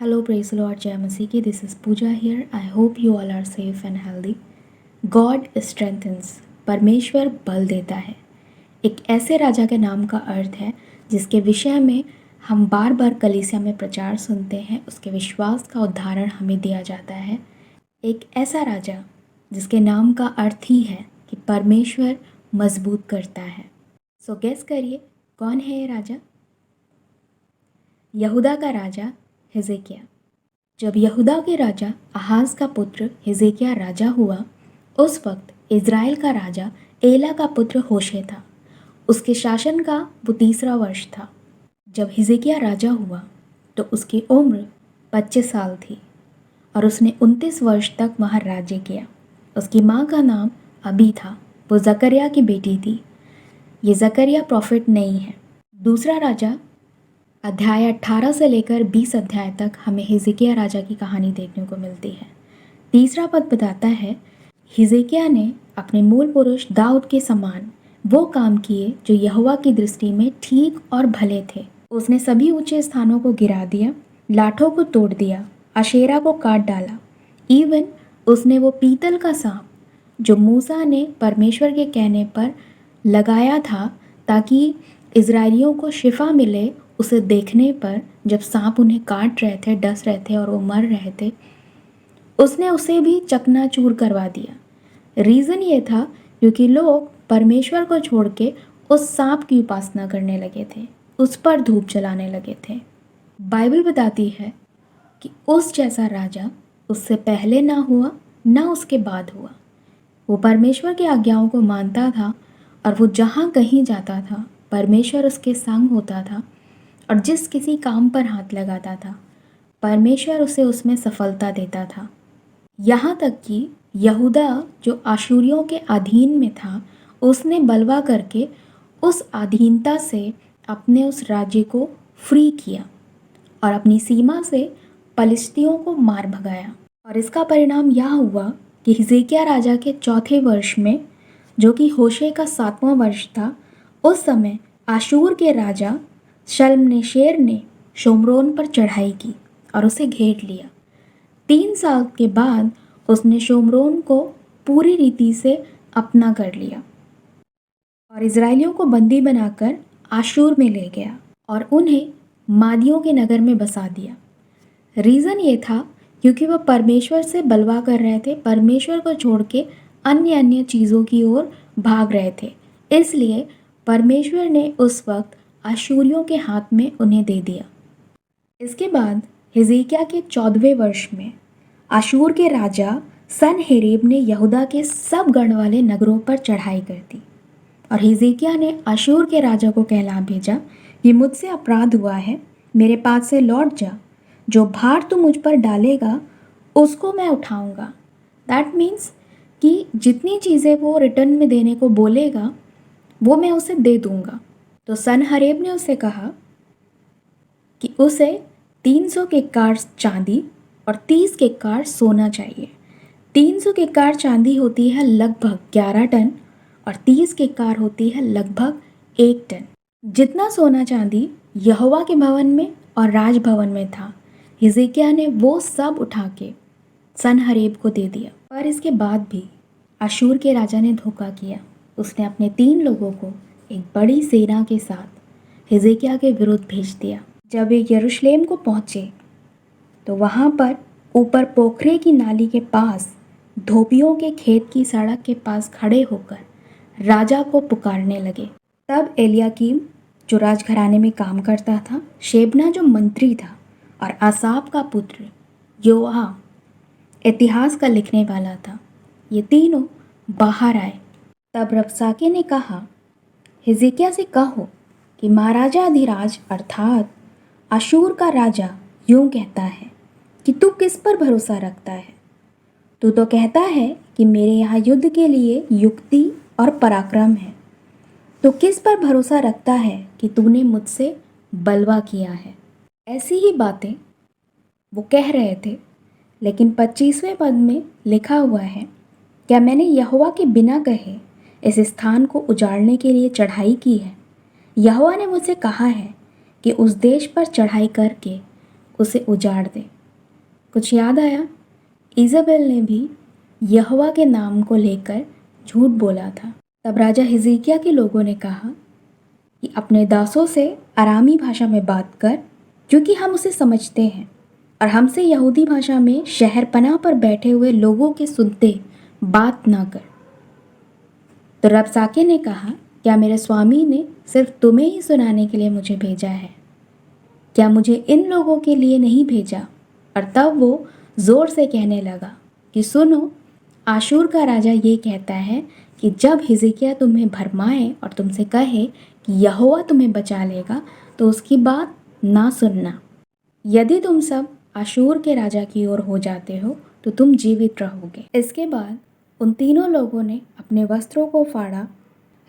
Hello, praise the Lord, Jai Masiki. This is Pooja here. I hope you all are safe and healthy. God strengthens. परमेश्वर बल देता है। एक ऐसे राजा के नाम का अर्थ है जिसके विषय में हम बार बार कलीसिया में प्रचार सुनते हैं। उसके विश्वास का उदाहरण हमें दिया जाता है। एक ऐसा राजा जिसके नाम का अर्थ ही है कि परमेश्वर मजबूत करता है। सो गेस करिए कौन है ये राजा? यहूदा का राजा हिजकिय्याह। जब यहूदा के राजा आहाज का पुत्र हिजकिय्याह राजा हुआ, उस वक्त इज़राइल का राजा एला का पुत्र होशे था। उसके शासन का वो 3रा वर्ष था। जब हिजकिय्याह राजा हुआ तो उसकी उम्र 25 साल थी और उसने 29 वर्ष तक वहाँ राज्य किया। उसकी माँ का नाम अबी था। वो जकरिया की बेटी थी। ये जकरिया प्रॉफिट नहीं है। दूसरा राजा अध्याय 18 से लेकर 20 अध्याय तक हमें हिजकिय्याह राजा की कहानी देखने को मिलती है। तीसरा पद बताता है, हिजकिय्याह ने अपने मूल पुरुष दाऊद के समान वो काम किए जो यहोवा की दृष्टि में ठीक और भले थे। उसने सभी ऊंचे स्थानों को गिरा दिया, लाठों को तोड़ दिया, अशेरा को काट डाला। इवन उसने वो पीतल का सांप जो मूसा ने परमेश्वर के कहने पर लगाया था ताकि इजरायलियों को शिफा मिले, उसे देखने पर जब सांप उन्हें काट रहे थे, डस रहे थे और वो मर रहे थे, उसने उसे भी चकनाचूर करवा दिया। रीज़न ये था क्योंकि लोग परमेश्वर को छोड़ के उस सांप की उपासना करने लगे थे, उस पर धूप जलाने लगे थे। बाइबल बताती है कि उस जैसा राजा उससे पहले ना हुआ ना उसके बाद हुआ। वो परमेश्वर की आज्ञाओं को मानता था और वो जहाँ कहीं जाता था परमेश्वर उसके संग होता था, और जिस किसी काम पर हाथ लगाता था परमेश्वर उसे उसमें सफलता देता था। यहाँ तक कि यहूदा जो आशूरियों के अधीन में था, उसने बलवा करके उस अधीनता से अपने उस राज्य को फ्री किया और अपनी सीमा से पलिश्तियों को मार भगाया। और इसका परिणाम यह हुआ कि हिजकिय्याह राजा के 4थे वर्ष में, जो कि होशे का 7वां वर्ष था, उस समय आशूर के राजा शल्मनेशेर ने शोम्रोन पर चढ़ाई की और उसे घेर लिया। 3 साल के बाद उसने शोम्रोन को पूरी रीति से अपना कर लिया और इजरायलियों को बंदी बनाकर आशूर में ले गया और उन्हें मादियों के नगर में बसा दिया। रीज़न ये था क्योंकि वह परमेश्वर से बलवा कर रहे थे, परमेश्वर को छोड़ के अन्य चीज़ों की ओर भाग रहे थे। इसलिए परमेश्वर ने उस वक्त आशूरियों के हाथ में उन्हें दे दिया। इसके बाद हिजकिय्याह के 14वें वर्ष में आशूर के राजा सनहेरीब ने यहूदा के सब गढ़ वाले नगरों पर चढ़ाई कर दी और हिजकिय्याह ने आशूर के राजा को कहला भेजा कि मुझसे अपराध हुआ है, मेरे पास से लौट जा, जो भार तू मुझ पर डालेगा उसको मैं उठाऊंगा। दैट मीन्स कि जितनी चीज़ें वो रिटर्न में देने को बोलेगा वो मैं उसे दे दूंगा। तो सनहेरीब ने उससे कहा कि उसे 300 किक्कार चांदी और 30 किक्कार सोना चाहिए। 300 किक्कार चांदी होती है लगभग 11 टन और 30 किक्कार होती है लगभग 1 टन। जितना सोना चांदी यहोवा के भवन में और राजभवन में था, हिजकिय्याह ने वो सब उठा के सनहेरीब को दे दिया। पर इसके बाद भी आशूर के राजा ने धोखा किया। उसने अपने 3 लोगों को एक बड़ी सेना के साथ हिजकिय्याह के विरुद्ध भेज दिया। जब वे यरूशलेम को पहुँचे तो वहाँ पर ऊपर पोखरे की नाली के पास धोबियों के खेत की सड़क के पास खड़े होकर राजा को पुकारने लगे। तब एलियाकीम जो राजघराने में काम करता था, शेबना जो मंत्री था और आसाफ का पुत्र योआह इतिहास का लिखने वाला था, ये तीनों बाहर आए। तब रबसाके ने कहा, हिजकिय्याह से कहो कि महाराजा अधिराज अर्थात आशूर का राजा यूं कहता है कि तू किस पर भरोसा रखता है? तू तो कहता है कि मेरे यहाँ युद्ध के लिए युक्ति और पराक्रम है। तो किस पर भरोसा रखता है कि तूने मुझसे बलवा किया है? ऐसी ही बातें वो कह रहे थे, लेकिन 25वें पद में लिखा हुआ है, क्या मैंने यहोवा के बिना कहे इस स्थान को उजाड़ने के लिए चढ़ाई की है? यहोवा ने मुझसे कहा है कि उस देश पर चढ़ाई करके उसे उजाड़ दे। कुछ याद आया? इज़ाबेल ने भी यहोवा के नाम को लेकर झूठ बोला था। तब राजा हिजकिय्याह के लोगों ने कहा कि अपने दासों से अरामी भाषा में बात कर, क्योंकि हम उसे समझते हैं, और हमसे यहूदी भाषा में शहरपनाह पर बैठे हुए लोगों के सुनते बात ना कर। तो रबसाके ने कहा, क्या मेरे स्वामी ने सिर्फ तुम्हें ही सुनाने के लिए मुझे भेजा है? क्या मुझे इन लोगों के लिए नहीं भेजा? और तब वो ज़ोर से कहने लगा कि सुनो, आशूर का राजा ये कहता है कि जब हिजकिय्याह तुम्हें भरमाए और तुमसे कहे कि यहोवा तुम्हें बचा लेगा, तो उसकी बात ना सुनना। यदि तुम सब आशूर के राजा की ओर हो जाते हो तो तुम जीवित रहोगे। इसके बाद उन तीनों लोगों ने अपने वस्त्रों को फाड़ा,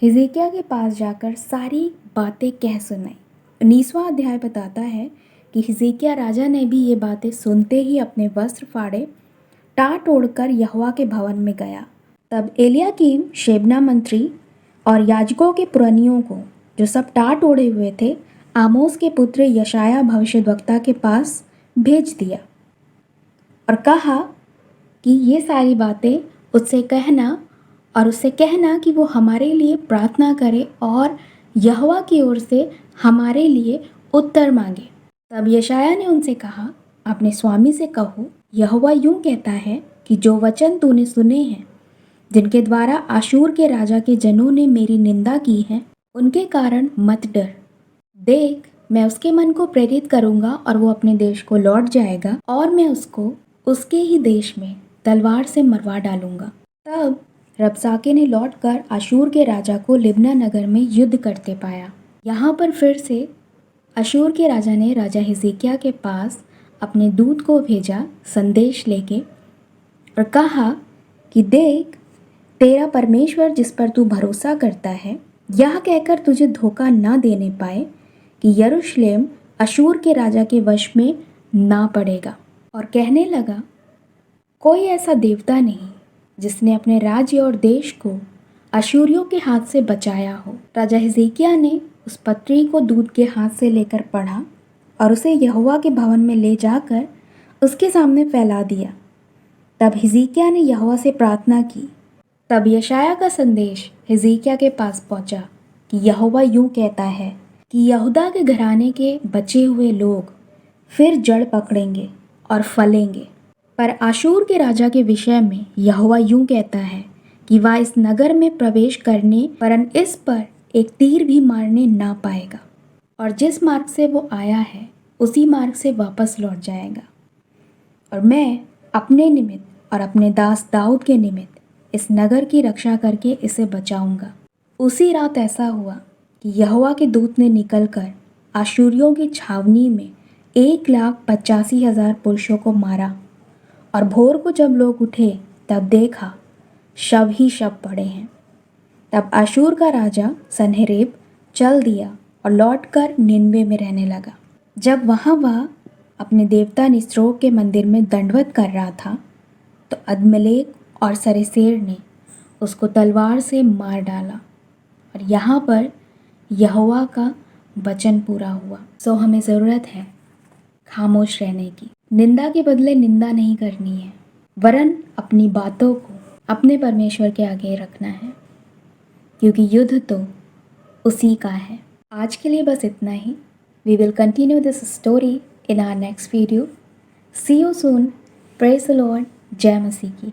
हिजकिय्याह के पास जाकर सारी बातें कह सुनाई। 19वां अध्याय बताता है कि हिजकिय्याह राजा ने भी ये बातें सुनते ही अपने वस्त्र फाड़े, टाट ओढ़कर यहोवा के भवन में गया। तब एलियाकीम शेबना मंत्री और याजकों के पुरनियों को, जो सब टाट ओढ़े हुए थे, आमोस के पुत्र यशायाह भविष्यद्वक्ता के पास भेज दिया और कहा कि ये सारी बातें उससे कहना, और उससे कहना कि वो हमारे लिए प्रार्थना करे और यहोवा की ओर से हमारे लिए उत्तर मांगे। तब यशायाह ने उनसे कहा, अपने स्वामी से कहो, यहोवा यूं कहता है कि जो वचन तूने सुने हैं, जिनके द्वारा आशूर के राजा के जनों ने मेरी निंदा की है, उनके कारण मत डर। देख, मैं उसके मन को प्रेरित करूंगा और वो अपने देश को लौट जाएगा, और मैं उसको उसके ही देश में तलवार से मरवा डालूंगा। तब रबसाके ने लौटकर आशूर के राजा को लिब्ना नगर में युद्ध करते पाया। यहाँ पर फिर से अशूर के राजा ने राजा हिजकिय्याह के पास अपने दूत को भेजा संदेश लेके और कहा कि देख, तेरा परमेश्वर जिस पर तू भरोसा करता है, यह कहकर तुझे धोखा ना देने पाए कि यरूशलेम अशूर के राजा के वश में ना पड़ेगा। और कहने लगा, कोई ऐसा देवता नहीं जिसने अपने राज्य और देश को अशूरियों के हाथ से बचाया हो। राजा हिजकिय्याह ने उस पत्री को दूत के हाथ से लेकर पढ़ा और उसे यहोवा के भवन में ले जाकर उसके सामने फैला दिया। तब हिजकिय्याह ने यहोवा से प्रार्थना की। तब यशायाह का संदेश हिजकिय्याह के पास पहुंचा कि यहोवा यूं कहता है कि यहूदा के घराने के बचे हुए लोग फिर जड़ पकड़ेंगे और फलेंगे। पर आशूर के राजा के विषय में यहोवा यूं कहता है कि वह इस नगर में प्रवेश करने वरन इस पर एक तीर भी मारने ना पाएगा, और जिस मार्ग से वो आया है उसी मार्ग से वापस लौट जाएगा। और मैं अपने निमित्त और अपने दास दाऊद के निमित्त इस नगर की रक्षा करके इसे बचाऊंगा। उसी रात ऐसा हुआ कि यहोवा के दूत ने निकलकर आशूरियों की छावनी में 1,85,000 पुरुषों को मारा। और भोर को जब लोग उठे तब देखा शव ही शव पड़े हैं। तब आशूर का राजा सन्हेरेब चल दिया और लौटकर निनवे में रहने लगा। जब वह अपने देवता निस्रोक के मंदिर में दंडवत कर रहा था, तो अदमलेक और सरेसेर ने उसको तलवार से मार डाला। और यहाँ पर यहोवा का वचन पूरा हुआ। सो हमें ज़रूरत है खामोश रहने की। निंदा के बदले निंदा नहीं करनी है, वरन अपनी बातों को अपने परमेश्वर के आगे रखना है, क्योंकि युद्ध तो उसी का है। आज के लिए बस इतना ही। We will continue this story in our next video. See you soon. Praise the Lord. जय मसीह की।